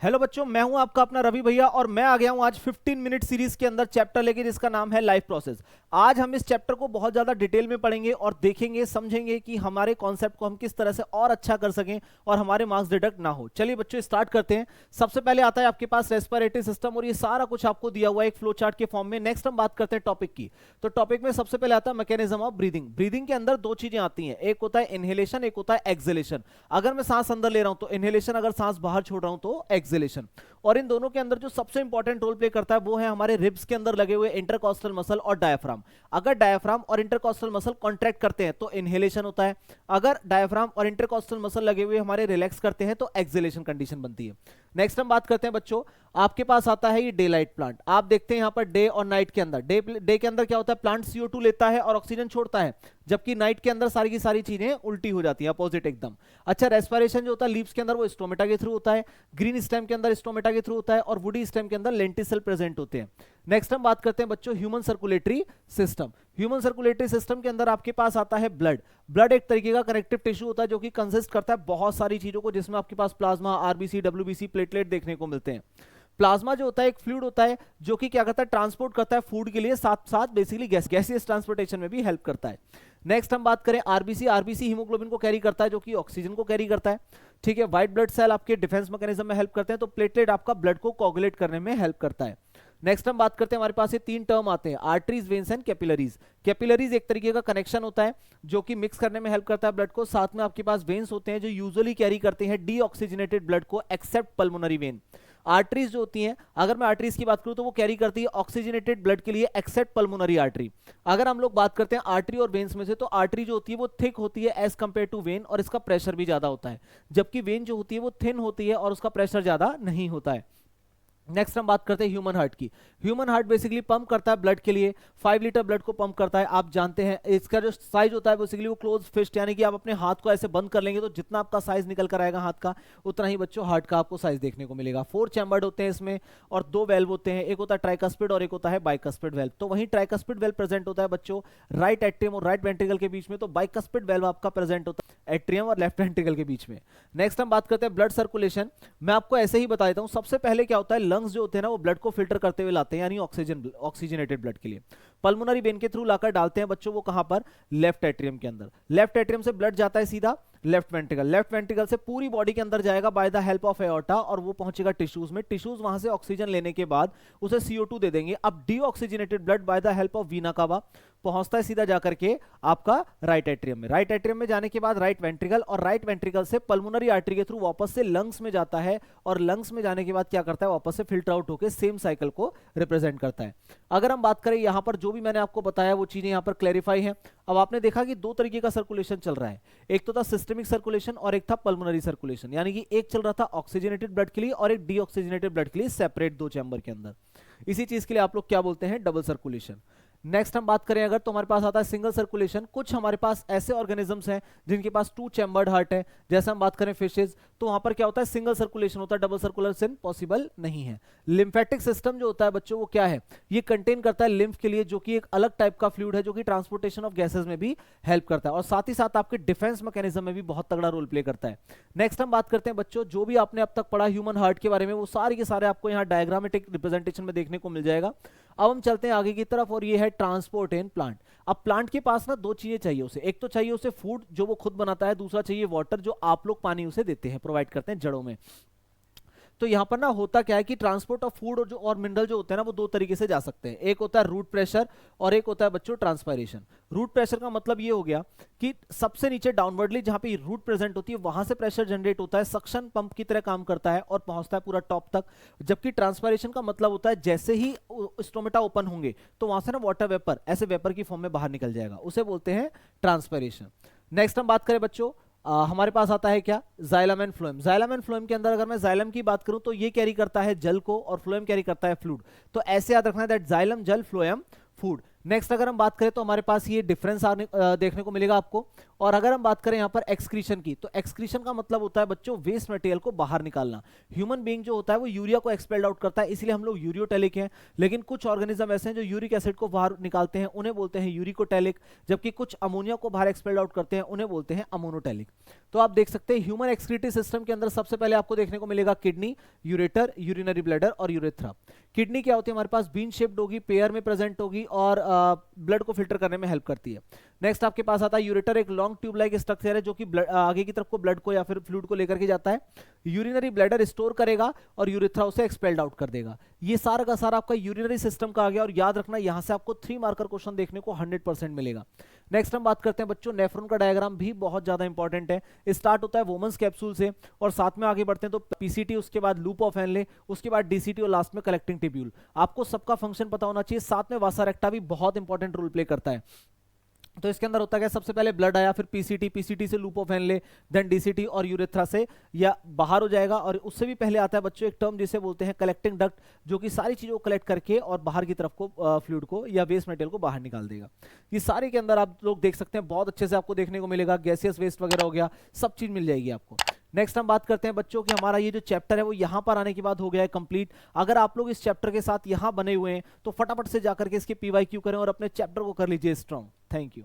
Hello बच्चों, मैं हूं आपका अपना रवि भैया और मैं आ गया हूं आज 15 मिनट सीरीज के अंदर चैप्टर लेके जिसका नाम है लाइफ प्रोसेस। आज हम इस चैप्टर को बहुत ज्यादा डिटेल में पढ़ेंगे और देखेंगे समझेंगे कि हमारे कॉन्सेप्ट को हम किस तरह से और अच्छा कर सकें और हमारे मार्क्स डिडक्ट ना हो। चलिए बच्चों स्टार्ट करते हैं। सबसे पहले आता है आपके पास रेस्पिरेटरी सिस्टम और ये सारा कुछ आपको दिया हुआ है एक फ्लो चार्ट के फॉर्म में। नेक्स्ट हम बात करते हैं टॉपिक की। तो टॉपिक में सबसे पहले आता है मैकेनिज्म ऑफ ब्रीदिंग। ब्रीदिंग के अंदर दो चीजें आती हैं, एक होता है इनहेलेशन, एक होता है एक्सहेलेशन। अगर मैं सांस अंदर ले रहा हूं तो इनहेलेशन, अगर सांस बाहर छोड़ रहा हूं तो एक्सहेलेशन। और इन दोनों के अंदर जो सबसे इंपॉर्टेंट रोल प्ले करता है वो है हमारे रिब्स के अंदर लगे हुए इंटरकॉस्टल मसल और डायफ्राम। अगर डायफ्राम और इंटरकॉस्टल मसल कॉन्ट्रैक्ट करते हैं तो इनहेलेशन होता है, अगर डायफ्राम और इंटरकॉस्टल मसल लगे हुए हमारे रिलैक्स करते हैं तो एक्सहेलेशन कंडीशन बनती है। नेक्स्ट हम बात करते हैं बच्चों, आपके पास आता है ये डे लाइट प्लांट। आप देखते हैं यहां पर डे और नाइट के अंदर, डे के अंदर क्या होता है, प्लांट CO2 लेता है और ऑक्सीजन छोड़ता है, जबकि नाइट के अंदर सारी की सारी चीजें उल्टी हो जाती हैं, अपोजिट एकदम। अच्छा, रेस्पिरेशन जो होता है लीव्स के अंदर वो स्टोमेटा के थ्रू होता है, ग्रीन स्टेम के अंदर स्टोमेटा के थ्रू होता है और वुडी स्टेम के अंदर लेंटिसल प्रेजेंट होते हैं। नेक्स्ट हम बात करते हैं बच्चों human circulatory system. Human circulatory system के अंदर आपके पास आता है ब्लड। ब्लड एक तरीके का कनेक्टिव टिश्यू होता है जो कि कंसिस्ट करता है बहुत सारी चीजों को, जिसमें आपके पास प्लाज्मा, आरबीसी, डब्ल्यूबीसी, प्लेटलेट देखने को मिलते हैं। प्लाज्मा जो होता है एक फ्लूइड होता है जो कि क्या करता है, ट्रांसपोर्ट करता है फूड के लिए, साथ साथ बेसिकली गैसियस ट्रांसपोर्टेशन में भी हेल्प करता है। नेक्स्ट हम बात करें आरबीसी। आरबीसी हीमोग्लोबिन को कैरी करता है जो कि ऑक्सीजन को कैरी करता है। ठीक है, व्हाइट ब्लड सेल आपके डिफेंस मैकेनिज्म में हेल्प करते हैं, तो प्लेटलेट आपका ब्लड को कोगुलेट करने में हेल्प करता है। नेक्स्ट हम बात करते हैं, हमारे पास ये तीन टर्म आते हैं, arteries, veins and capillaries. Capillaries एक तरीके का कनेक्शन होता है जो कि मिक्स करने में हेल्प करता है ब्लड को, साथ में आपके पास वेन्स होते हैं जो यूजुअली कैरी करते हैं डीऑक्सीजनेटेड ब्लड को, एक्सेप्ट पल्मोनरी वेन। आर्टरीज जो होती हैं, अगर मैं आर्टरीज की बात करूं तो वो कैरी करती है ऑक्सीजनेटेड ब्लड के लिए, एक्सेप्ट पल्मोनरी आर्टरी। अगर हम लोग बात करते हैं आर्टरी और वेन्स में से, तो आर्टरी जो होती है वो थिक होती है एज कंपेयर टू वेन और इसका प्रेशर भी ज्यादा होता है, जबकि वेन जो होती है वो थिन होती है और उसका प्रेशर ज्यादा नहीं होता है। नेक्स्ट हम बात करते हैं ह्यूमन हार्ट की। ह्यूमन हार्ट बेसिकली पंप करता है ब्लड के लिए, 5 लीटर ब्लड को पंप करता है। आप जानते हैं इसका जो साइज होता है बेसिकली वो क्लोज फिस्ट, यानी कि आप अपने हाथ को ऐसे बंद कर लेंगे तो जितना आपका साइज निकल कर आएगा हाथ का, उतना ही बच्चों हार्ट का आपको साइज देखने को मिलेगा। 4 चैम्बर्ड होते हैं इसमें और 2 वेल्व होते हैं, एक होता है ट्राइकस्पिड और एक होता है बाइकस्पिड वेल्व। तो वहीं ट्राइकस्पिड वेल्व प्रेजेंट होता है बच्चों राइट एट्रियम और राइट वेंट्रिकल के बीच में, तो बाइकस्पिड वेल्व आपका प्रेजेंट होता है एट्रियम और लेफ्ट वेंट्रिकल के बीच में। नेक्स्ट हम बात करते हैं ब्लड सर्कुलेशन। मैं आपको ऐसे ही बता देता हूं, सबसे पहले क्या होता है, लंग्स जो होते हैं ना वो ब्लड को फिल्टर करते हुए लाते हैं, यानी ऑक्सीजनेटेड ब्लड के लिए पल्मोनरी वेन के थ्रू लाकर डालते हैं बच्चों, वो कहां पर, लेफ्ट एट्रियम के अंदर। लेफ्ट एट्रियम से ब्लड जाता है सीधा लेफ्ट वेंट्रिकल, लेफ्ट वेंट्रिकल से पूरी बॉडी के अंदर जाएगा by the help of aorta और वो पहुंचेगा टिश्यूज में। टिश्यूज वहां से ऑक्सीजन लेने के बाद उसे CO2 दे देंगे। अब deoxygenated blood by the help of Veena कावा पहुंचता है सीधा जाकर के आपका राइट एट्रियम में। राइट एट्रियम में जाने के बाद राइट वेंट्रिकल और राइट वेंट्रिकल से पल्मोनरी आर्टरी के थ्रू वापस से लंग्स में जाता है और लंग्स में जाने के बाद क्या करता है, वापस से फिल्टर आउट होकर सेम साइकिल को रिप्रेजेंट करता है। अगर हम बात करें यहां पर जो भी मैंने आपको बताया वो चीजें यहां पर क्लैरिफाई हैं। अब आपने देखा कि दो तरीके का सर्कुलेशन चल रहा है, एक तो था सिस्टमिक सर्कुलेशन और एक था पल्मोनरी सर्कुलेशन, यानी कि एक चल रहा था ऑक्सीजनेटेड ब्लड के लिए और एक डीऑक्सीजनेटेड ब्लड के लिए, सेपरेट दो चैम्बर के अंदर। इसी चीज के लिए आप लोग क्या बोलते हैं, डबल सर्कुलेशन। नेक्स्ट हम बात करें अगर, तो हमारे पास आता है सिंगल सर्कुलेशन। कुछ हमारे पास ऐसे ऑर्गेनिजम्स हैं जिनके पास 2 चैम्बर्ड हार्ट है, जैसे हम बात करें फिशेज, तो वहां पर क्या होता है, सिंगल सर्कुलेशन होता है, डबल सर्कुलेशन पॉसिबल नहीं है। लिम्फेटिक सिस्टम जो होता है बच्चों वो क्या है, ये कंटेन करता है लिम्फ के लिए, जो कि एक अलग टाइप का फ्लूइड है जो कि ट्रांसपोर्टेशन ऑफ गैसेज में भी हेल्प करता है और साथ ही साथ आपके डिफेंस मैकेनिज्म में भी बहुत तगड़ा रोल प्ले करता है। नेक्स्ट हम बात करते हैं बच्चों, जो भी आपने अब तक पढ़ा ह्यूमन हार्ट के बारे में वो सारे के सारे आपको यहाँ डायग्रामेटिक रिप्रेजेंटेशन में देखने को मिल जाएगा। अब हम चलते हैं आगे की तरफ और ये है ट्रांसपोर्ट इन प्लांट। अब प्लांट के पास ना दो चीजें चाहिए उसे, एक तो चाहिए उसे फूड जो वो खुद बनाता है, दूसरा चाहिए वाटर जो आप लोग पानी उसे देते हैं, प्रोवाइड करते हैं जड़ों में। तो यहां पर ना होता क्या है कि ट्रांसपोर्ट ऑफ फूड और मिनरल जो होते हैं ना वो दो तरीके से जा सकते हैं, एक होता है रूट प्रेशर और एक होता है बच्चों ट्रांसपायरेशन। रूट प्रेशर का मतलब ये हो गया कि सबसे नीचे डाउनवर्डली जहां पे रूट प्रेजेंट होती है वहां से प्रेशर जनरेट होता है, सक्शन पंप की तरह काम करता है और पहुंचता है पूरा टॉप तक। जबकि ट्रांसपायरेशन का मतलब होता है जैसे ही स्टोमेटा ओपन होंगे तो वहां से ना वाटर वेपर ऐसे वेपर की फॉर्म में बाहर निकल जाएगा, उसे बोलते हैं ट्रांसपायरेशन। नेक्स्ट हम बात करें बच्चों, हमारे पास आता है क्या, xylem and phloem. Xylem and phloem के अंदर अगर मैं जाइलम की बात करूं तो ये कैरी करता है जल को और फ्लोएम कैरी करता है फ्लूइड। तो ऐसे याद रखना है दैट जाइलम जल, फ्लोएम फूड। नेक्स्ट अगर हम बात करें तो हमारे पास ये डिफरेंस देखने को मिलेगा आपको। और अगर हम बात करें यहाँ पर एक्सक्रीशन की, तो एक्सक्रीशन का मतलब होता है बच्चों वेस्ट मटेरियल को बाहर निकालना। ह्यूमन बीइंग जो होता है वो यूरिया को एक्सपेल्ड आउट करता है, इसलिए हम लोग यूरियोटेलिक हैं। लेकिन कुछ ऑर्गेनिज्म ऐसे हैं जो यूरिक एसिड को बाहर निकालते हैं, उन्हें बोलते हैं यूरिकोटेलिक। जबकि कुछ अमोनिया को बाहर एक्सपेल्ड आउट करते हैं, उन्हें बोलते हैं अमोनोटेलिक। तो आप देख सकते हैं ह्यूमन एक्सक्रीटरी सिस्टम के अंदर सबसे पहले आपको देखने को मिलेगा किडनी, यूरेटर, यूरिनरी ब्लैडर और यूरेथ्रा। किडनी क्या होती है हमारे पास, बीन शेप्ड होगी, पेयर में प्रेजेंट होगी और ब्लड को फिल्टर करने में हेल्प करती है। नेक्स्ट आपके पास आता है यूरेटर, एक लॉन्ग ट्यूब लाइक स्ट्रक्चर है जो कि आगे की तरफ को ब्लड को या फिर फ्लूइड को लेकर के जाता है। यूरिनरी ब्लैडर स्टोर करेगा और यूरेथ्रा उसे एक्सपेल्ड आउट कर देगा। ये सारा का सारा आपका यूरिनरी सिस्टम का आ गया। और याद रखना यहां से आपको 3 मार्कर क्वेश्चन देखने को 100% मिलेगा। नेक्स्ट हम बात करते हैं बच्चों नेफ्रॉन का डायग्राम भी बहुत ज्यादा इंपॉर्टेंट है। स्टार्ट होता है वोमन्स कैप्सूल से और साथ में आगे बढ़ते हैं तो पीसीटी, उसके बाद लूप ऑफ हेनले, उसके बाद डीसीटी और लास्ट में कलेक्टिंग टिब्यूल। आपको सबका फंक्शन पता होना चाहिए। साथ में वासा रेक्टा भी बहुत इंपॉर्टेंट रोल प्ले करता है। तो इसके अंदर होता है सबसे पहले ब्लड आया, फिर पीसीटी, पीसीटी से loop of Henle, then DCT और यूरेथ्रा से या बाहर हो जाएगा। और उससे भी पहले आता है बच्चों एक टर्म जिसे बोलते हैं कलेक्टिंग डक्ट, जो कि सारी चीजों को कलेक्ट करके और बाहर की तरफ को फ्लूइड को या वेस्ट मटेरियल को बाहर निकाल देगा। ये सारे के अंदर आप लोग देख सकते हैं बहुत अच्छे से आपको देखने को मिलेगा। गैसियस वेस्ट वगैरह हो गया, सब चीज मिल जाएगी आपको। नेक्स्ट हम बात करते हैं बच्चों कि हमारा ये जो चैप्टर है वो यहाँ पर आने के बाद हो गया है कंप्लीट। अगर आप लोग इस चैप्टर के साथ यहाँ बने हुए हैं तो फटाफट से जाकर के इसके पीवाईक्यू करें और अपने चैप्टर को कर लीजिए स्ट्रॉन्ग। Thank you.